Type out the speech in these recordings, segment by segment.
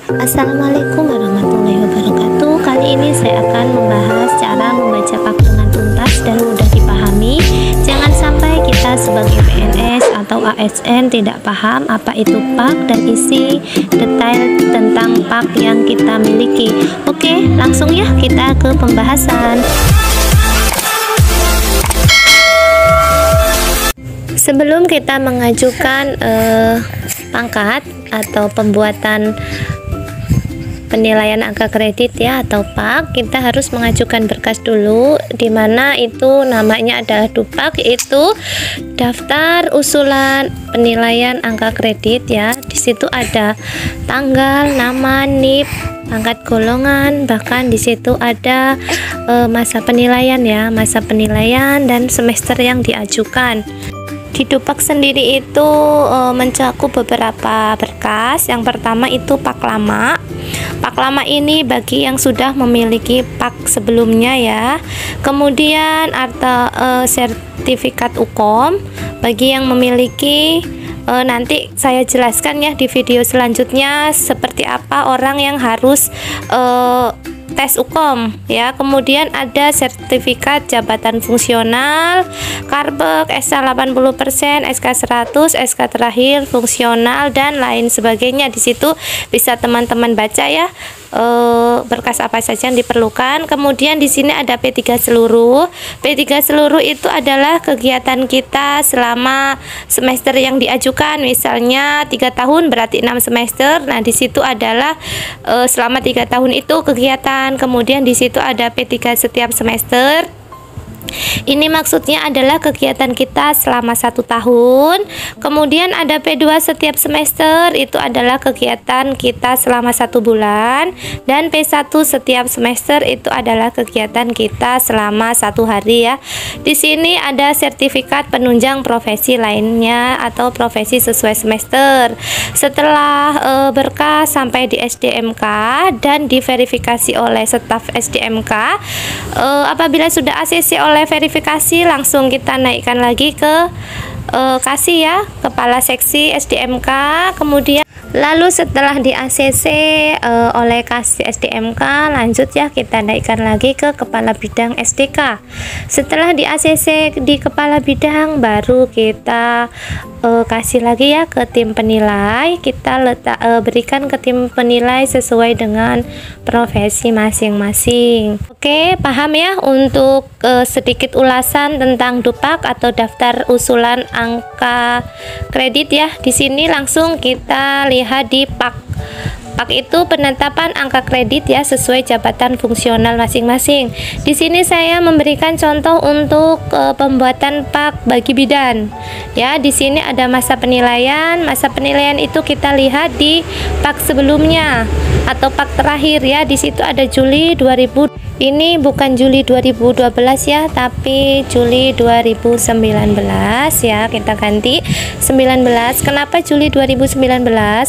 Assalamualaikum warahmatullahi wabarakatuh. Kali ini saya akan membahas cara membaca PAK dengan tuntas dan mudah dipahami. Jangan sampai kita sebagai PNS atau ASN tidak paham apa itu PAK dan isi detail tentang PAK yang kita miliki. Oke, langsung ya kita ke pembahasan. Sebelum kita mengajukan pangkat atau pembuatan penilaian angka kredit ya atau PAK, kita harus mengajukan berkas dulu, dimana itu namanya adalah DUPAK, yaitu daftar usulan penilaian angka kredit ya. Di situ ada tanggal, nama, NIP, pangkat golongan, bahkan di situ ada masa penilaian ya, masa penilaian dan semester yang diajukan. Di DUPAK sendiri itu mencakup beberapa berkas. Yang pertama itu PAK lama. PAK lama ini bagi yang sudah memiliki PAK sebelumnya ya. Kemudian atau sertifikat UKOM bagi yang memiliki. Nanti saya jelaskan ya di video selanjutnya seperti apa orang yang harus tes UKOM ya. Kemudian ada sertifikat jabatan fungsional, Karbek, SK 80%, SK 100, SK terakhir fungsional dan lain sebagainya. Di situ bisa teman-teman baca ya berkas apa saja yang diperlukan. Kemudian di sini ada P3 seluruh. P3 seluruh itu adalah kegiatan kita selama semester yang diajukan. Misalnya 3 tahun berarti 6 semester. Nah, di situ adalah selama 3 tahun itu kegiatan. Kemudian di situ ada P3 setiap semester. Ini maksudnya adalah kegiatan kita selama 1 tahun. Kemudian ada P2 setiap semester, itu adalah kegiatan kita selama 1 bulan. Dan P1 setiap semester itu adalah kegiatan kita selama 1 hari ya. Di sini ada sertifikat penunjang profesi lainnya atau profesi sesuai semester. Setelah berkas sampai di SDMK dan diverifikasi oleh staf SDMK, apabila sudah ACC oleh verifikasi, langsung kita naikkan lagi ke kasih ya, kepala seksi SDMK. Kemudian lalu setelah di ACC oleh kasih SDMK, lanjut ya kita naikkan lagi ke kepala bidang SDK. Setelah di ACC di kepala bidang, baru kita kasih lagi ya ke tim penilai. Kita berikan ke tim penilai sesuai dengan profesi masing-masing. Oke, paham ya untuk sedikit ulasan tentang DUPAK atau daftar usulan angka kredit ya. Di sini langsung kita lihat di PAK. PAK itu penetapan angka kredit ya sesuai jabatan fungsional masing-masing. Di sini saya memberikan contoh untuk pembuatan PAK bagi bidan. Ya, di sini ada masa penilaian. Masa penilaian itu kita lihat di PAK sebelumnya atau PAK terakhir ya. Di situ ada Juli 2000. Ini bukan Juli 2012 ya, tapi Juli 2019 ya. Kita ganti 19. Kenapa Juli 2019?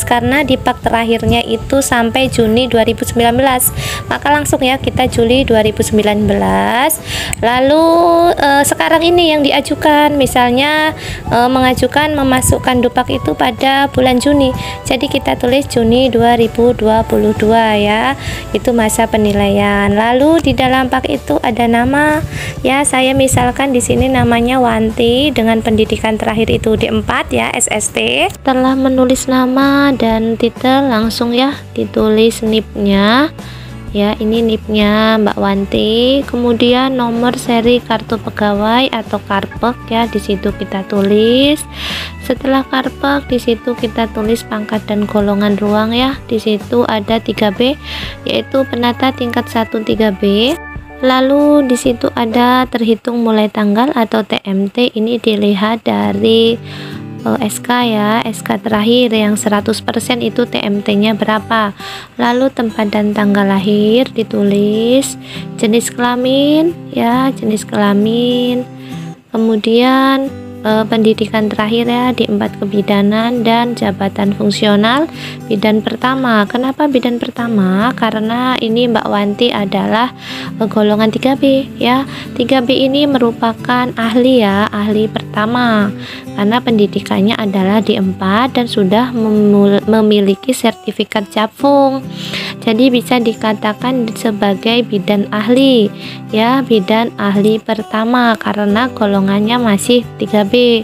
Karena di PAK terakhirnya itu sampai Juni 2019. Maka langsung ya kita Juli 2019. Lalu sekarang ini yang diajukan, misalnya mengajukan memasukkan DUPAK itu pada bulan Juni. Jadi kita tulis Juni 2022 ya. Itu masa penilaian. Lalu di dalam PAK itu ada nama ya. Saya misalkan di sini namanya Wanti dengan pendidikan terakhir itu D4 ya, SST. Setelah menulis nama dan titel, langsung ya ditulis NIP-nya. Ya, ini NIP-nya Mbak Wanti. Kemudian nomor seri kartu pegawai atau Karpek ya, di situ kita tulis. Setelah Karpek, di situ kita tulis pangkat dan golongan ruang ya. Di situ ada 3B, yaitu penata tingkat 1 3B. Lalu di situ ada terhitung mulai tanggal atau TMT. Ini dilihat dari SK ya, SK terakhir yang 100% itu TMT-nya berapa. Lalu tempat dan tanggal lahir ditulis, jenis kelamin ya, jenis kelamin. Kemudian pendidikan terakhir ya, di 4 kebidanan dan jabatan fungsional bidan pertama. Kenapa bidan pertama? Karena ini Mbak Wanti adalah golongan 3B ya. 3B ini merupakan ahli ya, ahli pertama, karena pendidikannya adalah di 4 dan sudah memiliki sertifikat Japfung. Jadi bisa dikatakan sebagai bidan ahli ya, bidan ahli pertama karena golongannya masih 3B.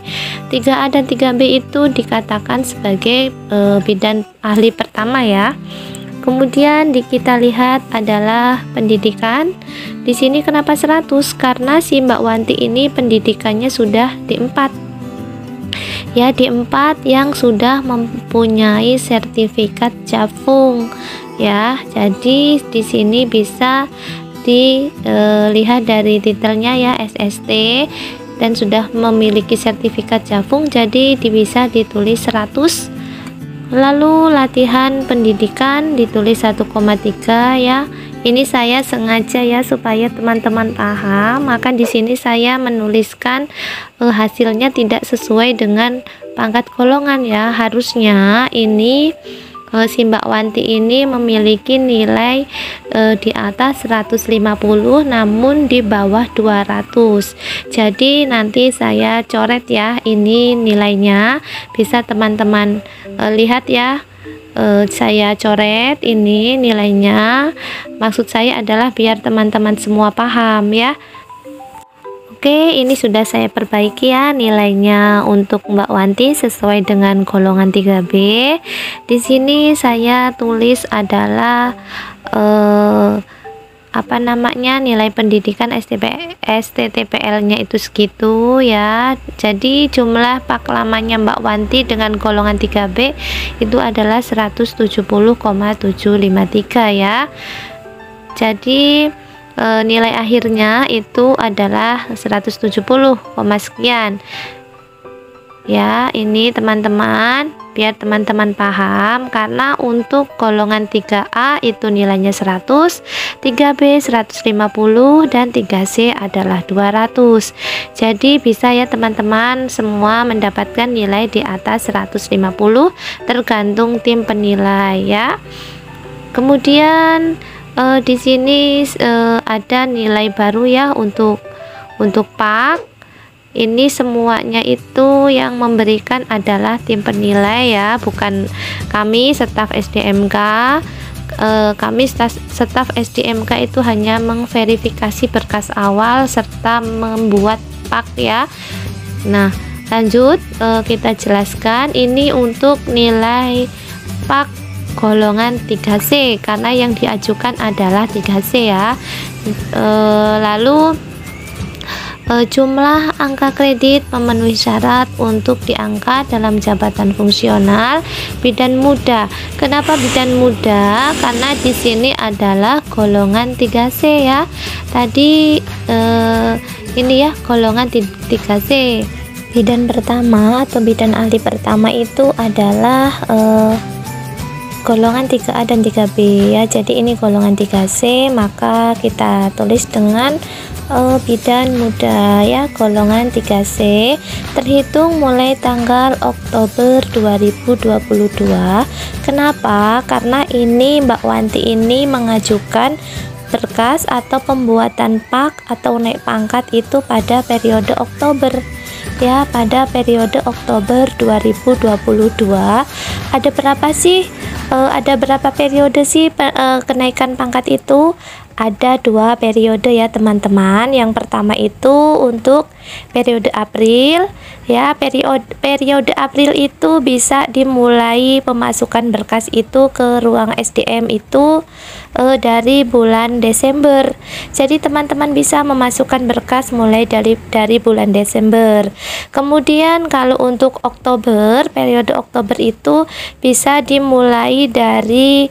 3A dan 3B itu dikatakan sebagai bidan ahli pertama ya. Kemudian kita lihat adalah pendidikan. Di sini kenapa 100? Karena si Mbak Wanti ini pendidikannya sudah di 4. Ya, di 4 yang sudah mempunyai sertifikat Japfung ya. Jadi di sini bisa dilihat dari titelnya ya, SST, dan sudah memiliki sertifikat Japfung, jadi bisa ditulis 100. Lalu latihan pendidikan ditulis 1,3 ya. Ini saya sengaja ya supaya teman-teman paham, maka di sini saya menuliskan hasilnya tidak sesuai dengan pangkat golongan ya. Harusnya ini si Mbak Wanti ini memiliki nilai di atas 150 namun di bawah 200. Jadi nanti saya coret ya, ini nilainya bisa teman-teman lihat ya. Saya coret ini nilainya, maksud saya adalah biar teman-teman semua paham ya. Oke, ini sudah saya perbaiki ya nilainya untuk Mbak Wanti sesuai dengan golongan 3B. Di sini saya tulis adalah nilai pendidikan STTPL-nya itu segitu ya. Jadi jumlah paklamanya Mbak Wanti dengan golongan 3B itu adalah 170,753 ya. Jadi nilai akhirnya itu adalah 170, sekian ya. Ini teman-teman, biar teman-teman paham, karena untuk golongan 3A itu nilainya 100, 3B 150, dan 3C adalah 200. Jadi bisa ya teman-teman semua mendapatkan nilai di atas 150 tergantung tim penilai ya. Kemudian di sini ada nilai baru ya untuk PAK. Ini semuanya itu yang memberikan adalah tim penilai ya, bukan kami staf SDMK. Kami staf SDMK itu hanya memverifikasi berkas awal serta membuat PAK ya. Nah, lanjut kita jelaskan ini untuk nilai PAK golongan 3C karena yang diajukan adalah 3C ya. Lalu jumlah angka kredit memenuhi syarat untuk diangkat dalam jabatan fungsional bidan muda. Kenapa bidan muda? Karena di sini adalah golongan 3C ya. Tadi ini ya golongan 3C. Bidan pertama atau bidan ahli pertama itu adalah golongan 3A dan 3B ya. Jadi ini golongan 3C, maka kita tulis dengan bidan muda ya, golongan 3C, terhitung mulai tanggal Oktober 2022. Kenapa? Karena ini Mbak Wanti ini mengajukan berkas atau pembuatan PAK atau naik pangkat itu pada periode Oktober ya, pada periode Oktober 2022. Ada berapa sih? Ada berapa periode sih kenaikan pangkat itu? Ada 2 periode ya teman-teman. Yang pertama itu untuk periode April ya. Periode April itu bisa dimulai pemasukan berkas itu ke ruang SDM itu dari bulan Desember. Jadi teman-teman bisa memasukkan berkas mulai dari bulan Desember. Kemudian kalau untuk Oktober, periode Oktober itu bisa dimulai dari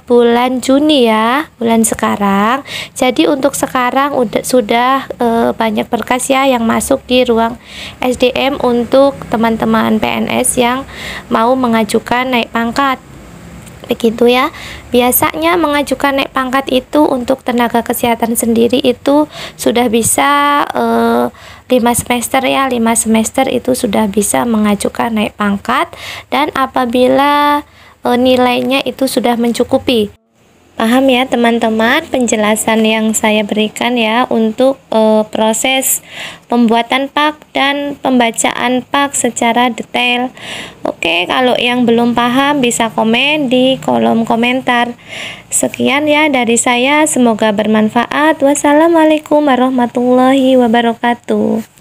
bulan Juni ya, bulan sekarang. Jadi untuk sekarang sudah banyak berkas ya yang masuk di ruang SDM untuk teman-teman PNS yang mau mengajukan naik pangkat. Begitu ya. Biasanya mengajukan naik pangkat itu untuk tenaga kesehatan sendiri itu sudah bisa 5 semester ya, 5 semester itu sudah bisa mengajukan naik pangkat, dan apabila nilainya itu sudah mencukupi. Paham ya teman-teman penjelasan yang saya berikan ya untuk proses pembuatan PAK dan pembacaan PAK secara detail. Oke, kalau yang belum paham bisa komen di kolom komentar. Sekian ya dari saya, semoga bermanfaat. Wassalamualaikum warahmatullahi wabarakatuh.